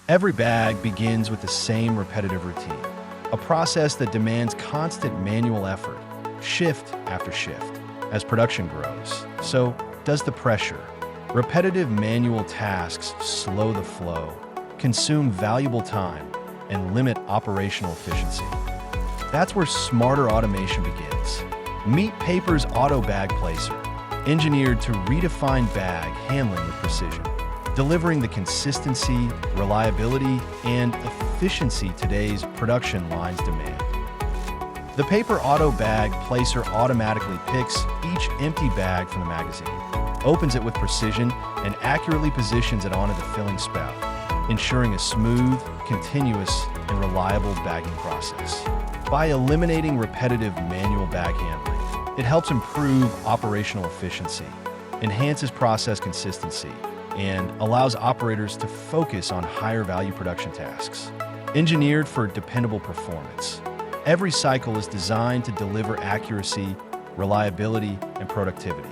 Every bag begins with the same repetitive routine, a process that demands constant manual effort, shift after shift. As production grows, so does the pressure. Repetitive manual tasks slow the flow, consume valuable time, and limit operational efficiency. That's where smarter automation begins. Meet PAYPER's Auto Bag Placer, engineered to redefine bag handling with precision, delivering the consistency, reliability, and efficiency today's production lines demand. The PAYPER Auto Bag Placer automatically picks each empty bag from the magazine, opens it with precision, and accurately positions it onto the filling spout, ensuring a smooth, continuous, and reliable bagging process. By eliminating repetitive manual bag handling, it helps improve operational efficiency, enhances process consistency, and allows operators to focus on higher value production tasks. Engineered for dependable performance, every cycle is designed to deliver accuracy, reliability, and productivity.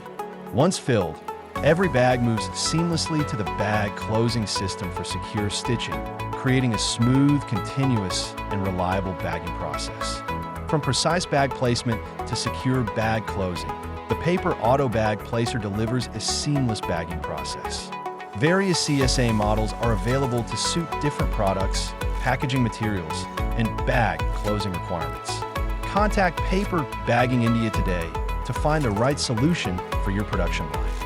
Once filled, every bag moves seamlessly to the bag closing system for secure stitching, creating a smooth, continuous, and reliable bagging process. From precise bag placement to secure bag closing, the PAYPER Auto Bag Placer delivers a seamless bagging process. Various CSA models are available to suit different products, packaging materials, and bag closing requirements. Contact PAYPER Bagging India today to find the right solution for your production line.